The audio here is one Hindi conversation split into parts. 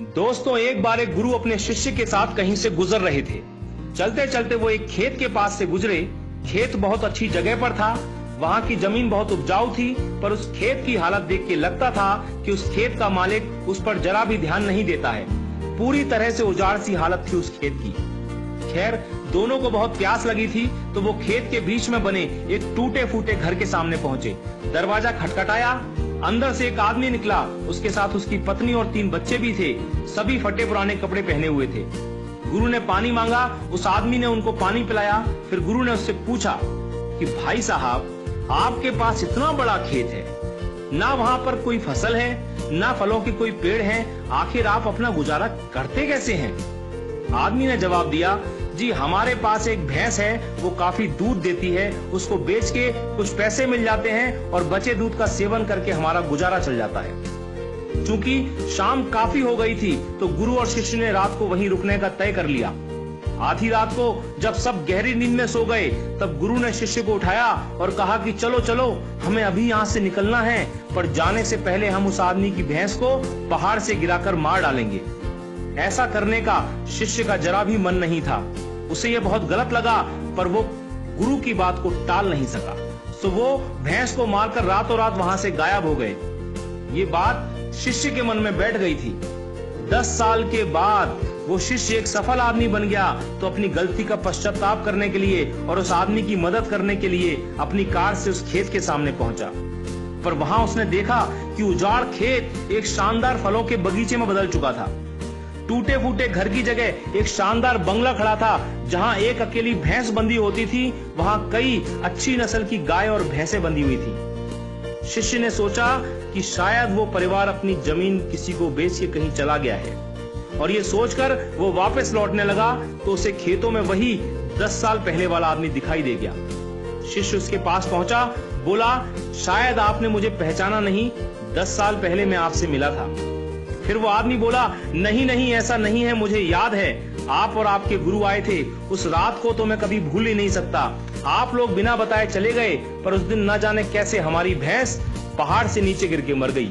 दोस्तों, एक बार एक गुरु अपने शिष्य के साथ कहीं से गुजर रहे थे। चलते चलते वो एक खेत के पास से गुजरे। खेत बहुत अच्छी जगह पर था। वहां की जमीन बहुत उपजाऊ थी, पर उस खेत की हालत देख के लगता था कि उस खेत का मालिक उस पर जरा भी ध्यान नहीं देता है। पूरी तरह से उजाड़ सी हालत थी उस खेत की। खैर, दोनों को बहुत प्यास लगी थी, तो वो खेत के बीच में बने एक टूटे फूटे घर के सामने पहुंचे। दरवाजा खटखटाया। अंदर से एक आदमी निकला। उसके साथ उसकी पत्नी और 3 बच्चे भी थे। सभी फटे पुराने कपड़े पहने हुए थे। गुरु ने पानी मांगा। उस आदमी ने उनको पानी पिलाया। फिर गुरु ने उससे पूछा कि भाई साहब, आपके पास इतना बड़ा खेत है, ना वहां पर कोई फसल है, ना फलों के कोई पेड़ हैं, आखिर आप अपना गुजारा करते कैसे हैं? आदमी ने जवाब दिया, जी हमारे पास एक भैंस है, वो काफी दूध देती है, उसको बेच के कुछ पैसे मिल जाते हैं और बचे दूध का सेवन करके हमारा गुजारा चल जाता है। चूंकि शाम काफी हो गई थी, तो गुरु और शिष्य ने रात को वहीं रुकने का तय कर लिया। आधी रात को जब सब गहरी नींद में सो गए, तब गुरु ने शिष्य को उठाया और कहा कि चलो चलो, हमें अभी यहाँ से निकलना है, पर जाने से पहले हम उस आदमी की भैंस को पहाड़ से गिराकर मार डालेंगे। ऐसा करने का शिष्य का जरा भी मन नहीं था। उसे यह बहुत गलत लगा, पर वो गुरु की बात को टाल नहीं सका। तो वो भैंस को मारकर रातों रात वहां से गायब हो गए। ये बात शिष्य के मन में बैठ गई थी। 10 साल के बाद वो शिष्य एक सफल आदमी बन गया, तो अपनी गलती का पश्चाताप करने के लिए और उस आदमी की मदद करने के लिए अपनी कार से उस खेत के सामने पहुंचा। पर वहां उसने देखा कि उजाड़ खेत एक शानदार फलों के बगीचे में बदल चुका था। टूटे फूटे घर की जगह एक शानदार बंगला खड़ा था। जहां एक अकेली भैंस बंधी होती थी, वहां कई अच्छी नस्ल की गाय और भैंसें बंधी हुई थी। शिष्य ने सोचा कि शायद वो परिवार अपनी जमीन किसी को बेच के कहीं चला गया है, और ये सोचकर वो वापस लौटने लगा, तो उसे खेतों में वही 10 साल पहले वाला आदमी दिखाई दे गया। शिष्य उसके पास पहुंचा, बोला, शायद आपने मुझे पहचाना नहीं, 10 साल पहले मैं आपसे मिला था। फिर वो आदमी बोला, नहीं नहीं, ऐसा नहीं है, मुझे याद है, आप और आपके गुरु आए थे। उस रात को तो मैं कभी भूल ही नहीं सकता। आप लोग बिना बताए चले गए, पर उस दिन न जाने कैसे हमारी भैंस पहाड़ से नीचे गिर के मर गई।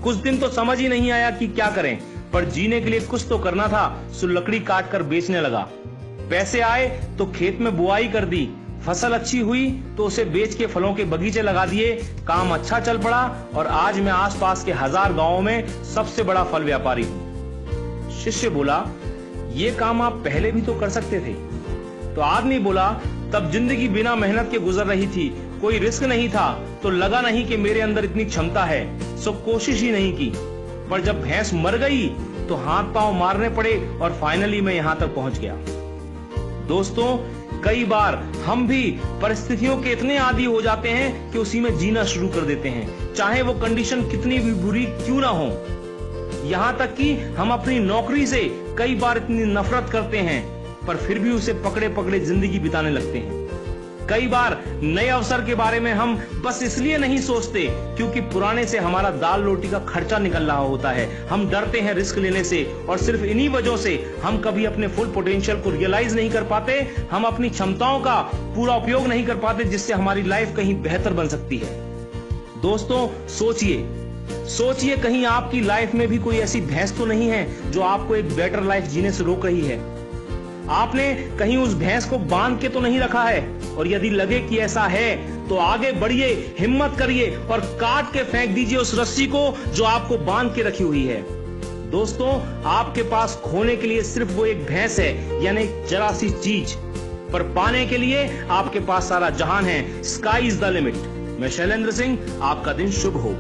कुछ दिन तो समझ ही नहीं आया कि क्या करें, पर जीने के लिए कुछ तो करना था, सो लकड़ी काट कर बेचने लगा। पैसे आए तो खेत में बुआई कर दी। फसल अच्छी हुई तो उसे बेच के फलों के बगीचे लगा दिए। काम अच्छा चल पड़ा और आज मैं आसपास के 1000 गांवों में सबसे बड़ा फल व्यापारी हूं। शिष्य बोला, ये काम आप पहले भी तो कर सकते थे। तो आदमी बोला, तब जिंदगी बिना मेहनत के गुजर रही थी, कोई रिस्क नहीं था, तो लगा नहीं कि मेरे अंदर इतनी क्षमता है, सो कोशिश ही नहीं की। पर जब भैंस मर गई तो हाथ पांव मारने पड़े और फाइनली मैं यहां तक पहुंच गया। दोस्तों, कई बार हम भी परिस्थितियों के इतने आदी हो जाते हैं कि उसी में जीना शुरू कर देते हैं, चाहे वो कंडीशन कितनी भी बुरी क्यों ना हो। यहाँ तक कि हम अपनी नौकरी से कई बार इतनी नफरत करते हैं, पर फिर भी उसे पकड़े पकड़े जिंदगी बिताने लगते हैं। कई बार नए अवसर के बारे में हम बस इसलिए नहीं सोचते क्योंकि पुराने से हमारा दाल रोटी का खर्चा निकल रहा होता है। हम डरते हैं रिस्क लेने से, और सिर्फ इन्हीं वजहों से हम कभी अपने फुल पोटेंशियल को रियलाइज नहीं कर पाते। हम अपनी क्षमताओं का पूरा उपयोग नहीं कर पाते, जिससे हमारी लाइफ कहीं बेहतर बन सकती है। दोस्तों, सोचिए कहीं आपकी लाइफ में भी कोई ऐसी भैंस तो नहीं है जो आपको एक बेटर लाइफ जीने से रोक रही है। आपने कहीं उस भैंस को बांध के तो नहीं रखा है, और यदि लगे कि ऐसा है तो आगे बढ़िए, हिम्मत करिए और काट के फेंक दीजिए उस रस्सी को जो आपको बांध के रखी हुई है। दोस्तों, आपके पास खोने के लिए सिर्फ वो एक भैंस है, यानी जरा सी चीज, पर पाने के लिए आपके पास सारा जहान है। Sky is the limit. मैं शैलेंद्र सिंह, आपका दिन शुभ हो।